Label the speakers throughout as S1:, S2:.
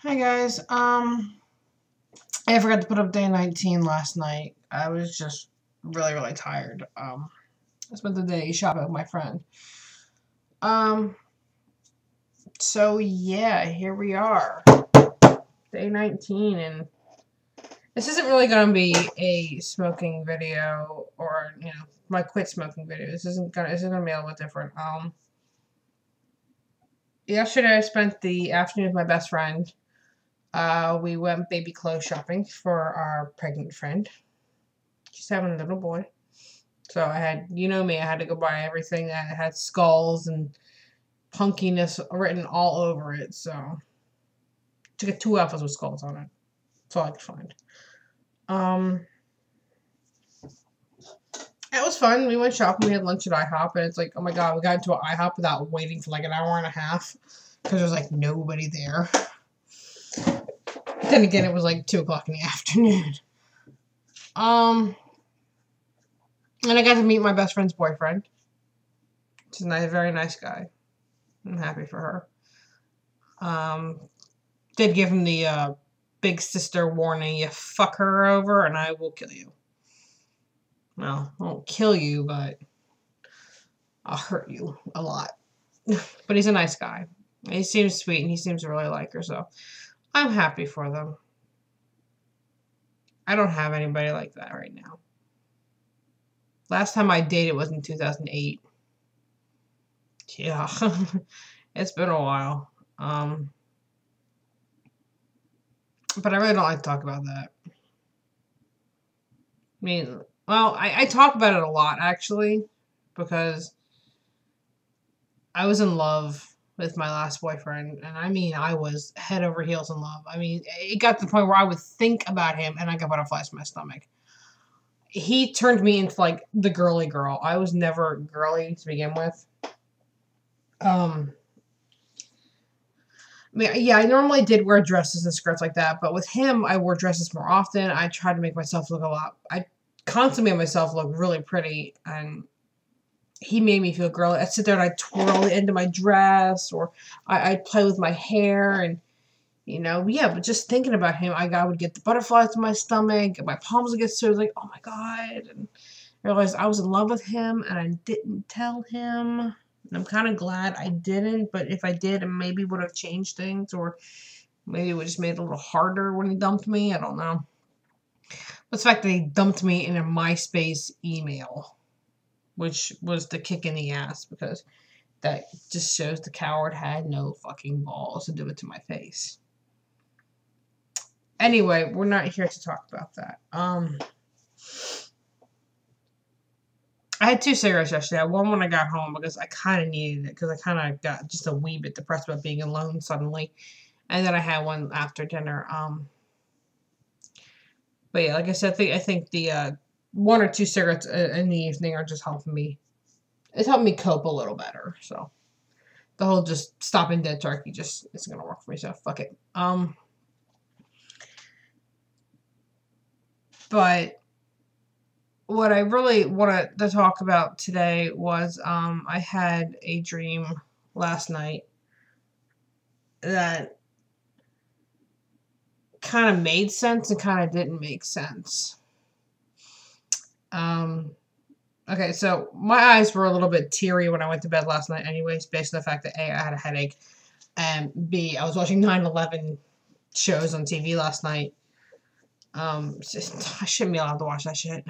S1: Hi guys. I forgot to put up day 19 last night. I was just really tired. I spent the day shopping with my friend. Um, so yeah, here we are. Day 19, and this isn't really gonna be a smoking video or, my quit smoking video. This is gonna be a little bit different. Yesterday I spent the afternoon with my best friend. We went baby clothes shopping for our pregnant friend. She's having a little boy. So I had, me, I had to go buy everything that had skulls and punkiness written all over it. So to get two outfits with skulls on it. That's all I could find. It was fun. We went shopping. We had lunch at IHOP, and it's like, oh my god, we got into an IHOP without waiting for like an hour and a half because there's like nobody there. Then again, it was like 2 o'clock in the afternoon. And I got to meet my best friend's boyfriend. He's a nice, very nice guy. I'm happy for her. Did give him the big sister warning, you fuck her over and I will kill you. Well, I won't kill you, but I'll hurt you a lot. But he's a nice guy. He seems sweet and he seems to really like her, so I'm happy for them. I don't have anybody like that right now. Last time I dated was in 2008. Yeah, it's been a while. But I really don't like to talk about that. I mean, well, I talk about it a lot, actually, because I was in love with my last boyfriend, and I mean, I was head over heels in love. I mean, it got to the point where I would think about him, and I got butterflies in my stomach. He turned me into, like, the girly girl. I was never girly to begin with. I mean, yeah, I normally did wear dresses and skirts like that, but with him, I wore dresses more often. I tried to make myself look I constantly made myself look really pretty, and he made me feel girly. I'd sit there and I'd twirl the end of my dress, or I'd play with my hair, and, yeah, but just thinking about him, I would get the butterflies in my stomach, and my palms would get sore, like, oh my god, and I realized I was in love with him, and I didn't tell him. And I'm kind of glad I didn't, but if I did, it maybe would have changed things, or maybe it would just made it a little harder when he dumped me. I don't know. But the fact that he dumped me in a MySpace email, which was the kick in the ass, because that just shows the coward had no fucking balls to do it to my face. Anyway, we're not here to talk about that. I had 2 cigarettes yesterday. One when I got home because I kind of needed it, because I kind of got just a wee bit depressed about being alone suddenly. And then I had one after dinner. But yeah, like I said, I think the 1 or 2 cigarettes in the evening are just helping me. It's helping me cope a little better. So the whole just stopping dead turkey just isn't gonna work for me. So fuck it. But what I really wanted to talk about today was I had a dream last night that kind of made sense and kind of didn't make sense. Okay, so my eyes were a little bit teary when I went to bed last night anyways, based on the fact that A, I had a headache, and B, I was watching 9/11 shows on TV last night. I shouldn't be allowed to watch that shit.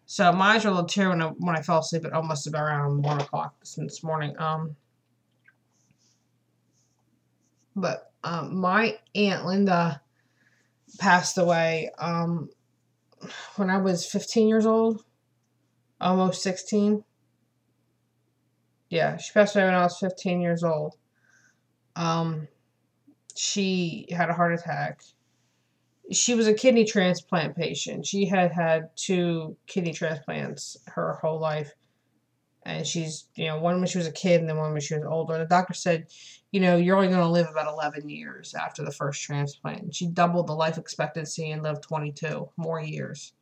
S1: So my eyes were a little teary when I fell asleep at almost about around 1 o'clock this morning. But my Aunt Linda passed away when I was 15 years old, almost 16. Yeah, she passed away when I was 15 years old. She had a heart attack. She was a kidney transplant patient. She had had 2 kidney transplants her whole life. And she's, one when she was a kid and then one when she was older. And the doctor said, you're only going to live about 11 years after the first transplant. And she doubled the life expectancy and lived 22 more years.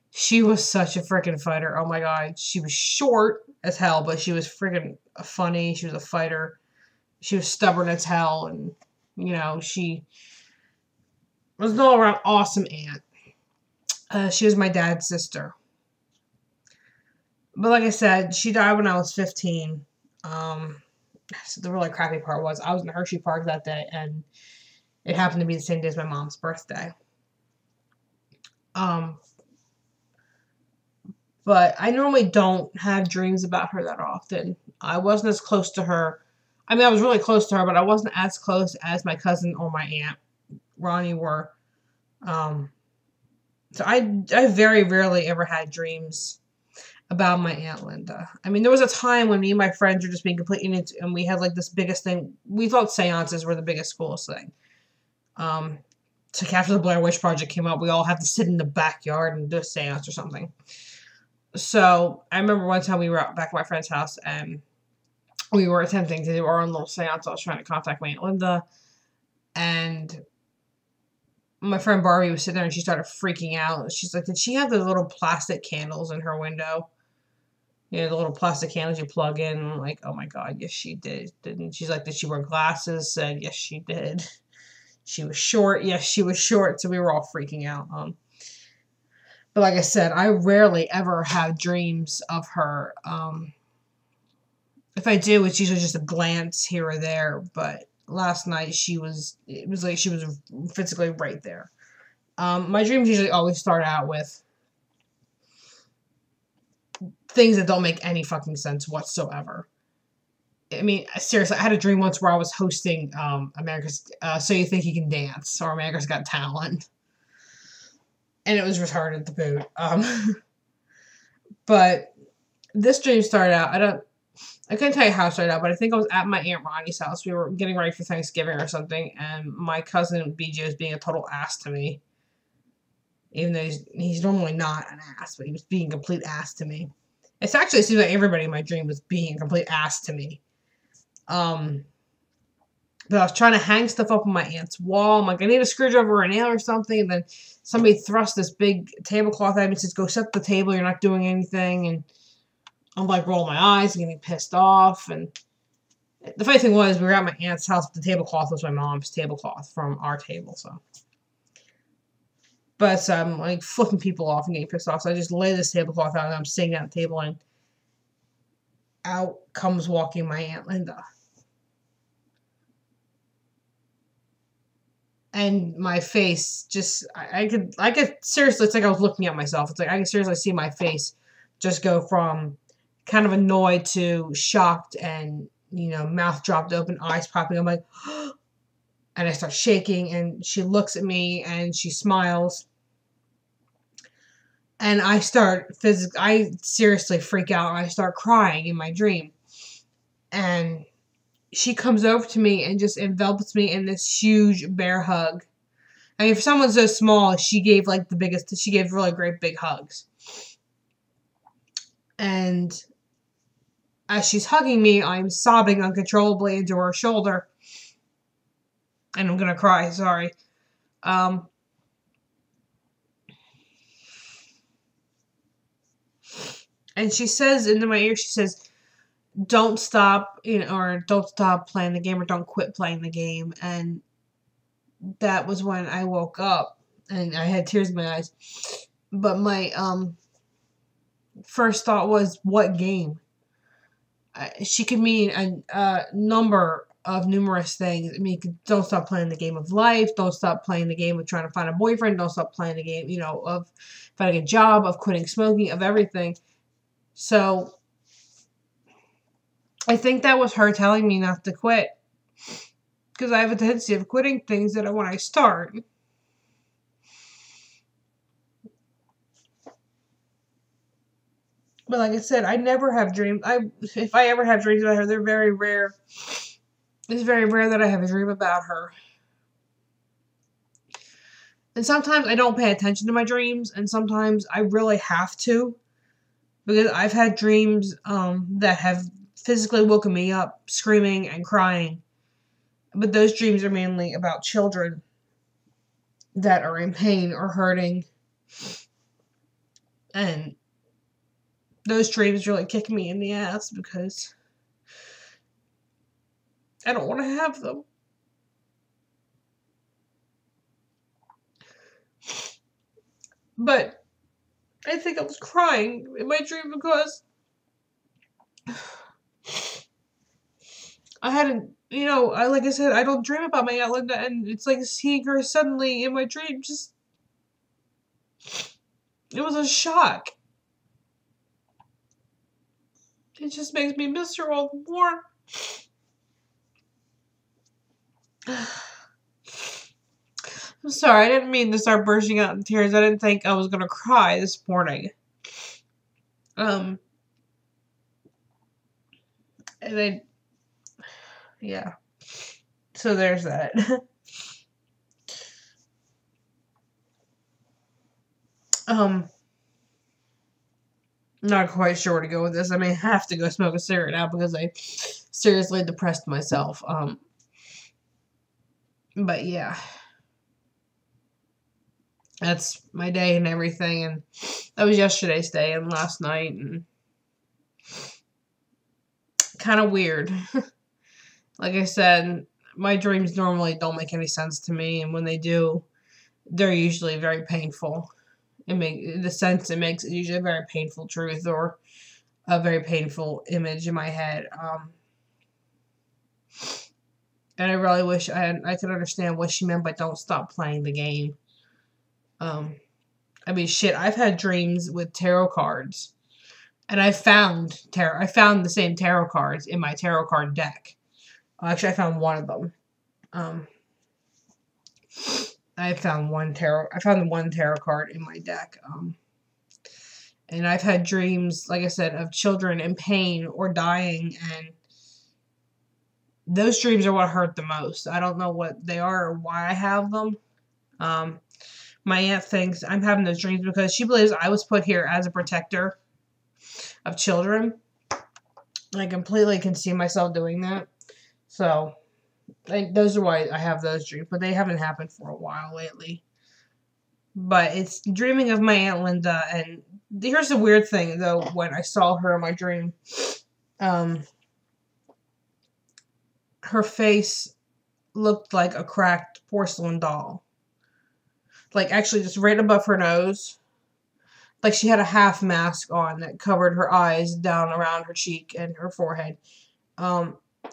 S1: She was such a freaking fighter. Oh my god. She was short as hell, but she was freaking funny. She was a fighter. she was stubborn as hell, and, you know, she was an all-around awesome aunt. She was my dad's sister. But like I said, she died when I was 15. So the really crappy part was I was in Hershey Park that day, and it happened to be the same day as my mom's birthday. Um, but I normally don't have dreams about her that often. I wasn't as close to her. I mean, I was really close to her, but I wasn't as close as my cousin or my aunt Ronnie were. Um, so I very rarely ever had dreams about my Aunt Linda. I mean, there was a time when me and my friends were just being completely into, and we had like this biggest thing. We thought seances were the biggest, coolest thing. So after the Blair Witch Project came out, we all had to sit in the backyard and do a seance or something. So I remember one time we were out back at my friend's house, and we were attempting to do our own little seance. I was trying to contact my Aunt Linda, and my friend Barbie was sitting there, and she started freaking out. She's like, did she have the little plastic candles in her window? You know, the little plastic candles you plug in. I'm like, oh my God, yes, she did. Didn't she's like, did she wear glasses? Said, yes, she did. She was short. Yes, she was short. So we were all freaking out. But like I said, I rarely ever have dreams of her. If I do, it's usually just a glance here or there. But last night it was like she was physically right there. My dreams usually always start out with things that don't make any fucking sense whatsoever. I mean, seriously, I had a dream once where I was hosting America's So You Think You Can Dance, or America's Got Talent. And it was retarded to boot. But this dream started out, I couldn't tell you how it started out, but I think I was at my Aunt Ronnie's house. We were getting ready for Thanksgiving or something, and my cousin BJ was being a total ass to me. Even though he's normally not an ass, but he was being a complete ass to me. It seems like everybody in my dream was being a complete ass to me. But I was trying to hang stuff up on my aunt's wall. I'm like, I need a screwdriver or a nail or something. And then somebody thrust this big tablecloth at me and says, go set the table. You're not doing anything. And I'm like rolling my eyes and getting pissed off. And the funny thing was, we were at my aunt's house. The tablecloth was my mom's tablecloth from our table. So, but I'm like flipping people off and getting pissed off. So I just lay this tablecloth out and I'm sitting at the table, and out comes walking my Aunt Linda. And my face just, I could seriously, it's like I was looking at myself. It's like I could seriously see my face just go from kind of annoyed to shocked, and, you know, mouth dropped open, eyes popping. I'm like, and I start shaking, and she looks at me and she smiles. And I seriously freak out, and I start crying in my dream. And she comes over to me and just envelops me in this huge bear hug. I mean, for someone so small, she gave really great big hugs. And as she's hugging me, I'm sobbing uncontrollably into her shoulder. And I'm gonna cry, sorry. And she says into my ear, she says, don't stop, or don't stop playing the game, or don't quit playing the game. And that was when I woke up, and I had tears in my eyes. But my first thought was, what game? She could mean a number of numerous things. I mean, don't stop playing the game of life. Don't stop playing the game of trying to find a boyfriend. Don't stop playing the game, of finding a job, of quitting smoking, of everything. So I think that was her telling me not to quit. Because I have a tendency of quitting things that when I start. But like I said, I never have dreams. If I ever have dreams about her, they're very rare. It's very rare that I have a dream about her. And sometimes I don't pay attention to my dreams, and sometimes I really have to. Because I've had dreams that have physically woken me up screaming and crying. But those dreams are mainly about children that are in pain or hurting. And those dreams really kick me in the ass, because I don't want to have them. But I think I was crying in my dream because I hadn't, like I said, I don't dream about my Aunt Linda, and it's like seeing her suddenly in my dream it was a shock. It just makes me miss her all the more. I'm sorry, I didn't mean to start bursting out in tears. I didn't think I was gonna cry this morning. And yeah. So there's that. Not quite sure where to go with this. I may have to go smoke a cigarette now because I seriously depressed myself. But yeah. That's my day and everything, and that was yesterday's day and last night, and kind of weird. Like I said, my dreams normally don't make any sense to me, and when they do, they're usually very painful. The sense it makes is usually a very painful truth or a very painful image in my head. And I really wish I could understand what she meant by don't stop playing the game. I mean, shit, I've had dreams with tarot cards. And I found the same tarot cards in my tarot card deck. Actually, I found one of them. I found the one tarot card in my deck. And I've had dreams, like I said, of children in pain or dying, and those dreams are what hurt the most. I don't know what they are or why I have them. My aunt thinks I'm having those dreams because she believes I was put here as a protector of children. I completely can see myself doing that. So, those are why I have those dreams. But they haven't happened for a while lately. But it's dreaming of my Aunt Linda. And here's the weird thing, though, when I saw her in my dream. Her face looked like a cracked porcelain doll. Like, actually, just right above her nose. Like, she had a half mask on that covered her eyes down around her cheek and her forehead.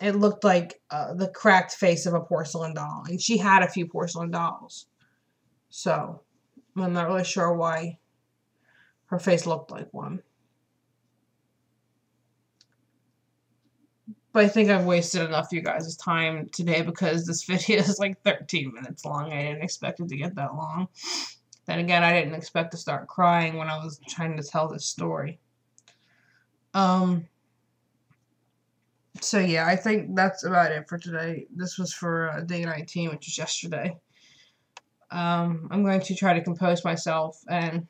S1: It looked like the cracked face of a porcelain doll. And she had a few porcelain dolls. So, I'm not really sure why her face looked like one. But I think I've wasted enough of you guys' time today because this video is like 13 minutes long. I didn't expect it to get that long. Then again, I didn't expect to start crying when I was trying to tell this story. So yeah, I think that's about it for today. This was for day 19, which was yesterday. I'm going to try to compose myself, and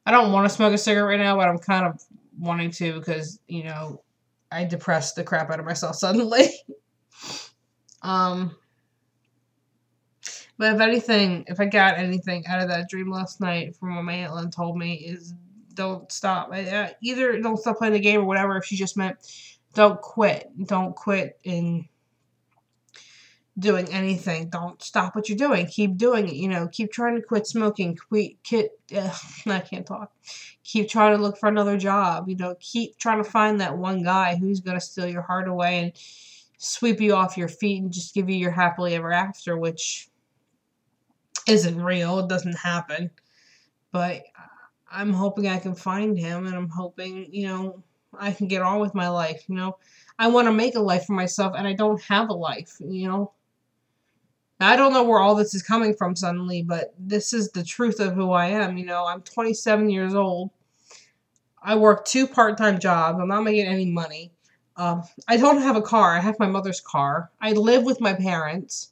S1: I don't want to smoke a cigarette right now, but I'm kind of wanting to because, I depressed the crap out of myself suddenly. But if I got anything out of that dream last night from what my Aunt Lynn told me is don't stop. Either don't stop playing the game or whatever, if she just meant don't quit. Don't quit in doing anything. Don't stop what you're doing. Keep doing it, keep trying to quit smoking. I can't talk. Keep trying to look for another job. Keep trying to find that one guy who's going to steal your heart away and sweep you off your feet and just give you your happily ever after, which isn't real. It doesn't happen. But I'm hoping I can find him, and I'm hoping, I can get on with my life, I want to make a life for myself, and I don't have a life, I don't know where all this is coming from suddenly, but this is the truth of who I am. I'm 27 years old. I work 2 part-time jobs. I'm not making any money. I don't have a car. I have my mother's car. I live with my parents.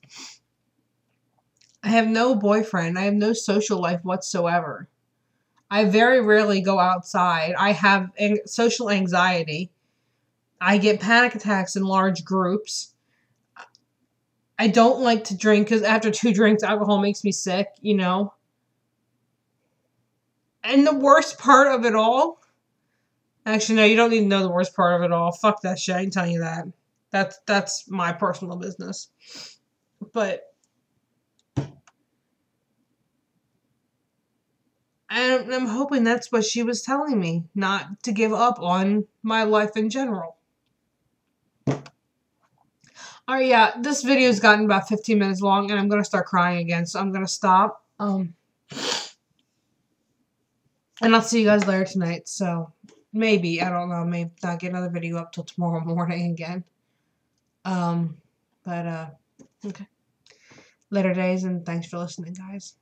S1: I have no boyfriend. I have no social life whatsoever. I very rarely go outside. I have social anxiety. I get panic attacks in large groups. I don't like to drink because after 2 drinks, alcohol makes me sick, And the worst part of it all... Actually, no, you don't need to know the worst part of it all. Fuck that shit. I can tell you that. That's my personal business. But I'm hoping that's what she was telling me, not to give up on my life in general. Alright, yeah, this video's gotten about 15 minutes long, and I'm gonna start crying again, so I'm gonna stop. And I'll see you guys later tonight, so maybe, I don't know, maybe not get another video up till tomorrow morning again. Okay. Later days, and thanks for listening, guys.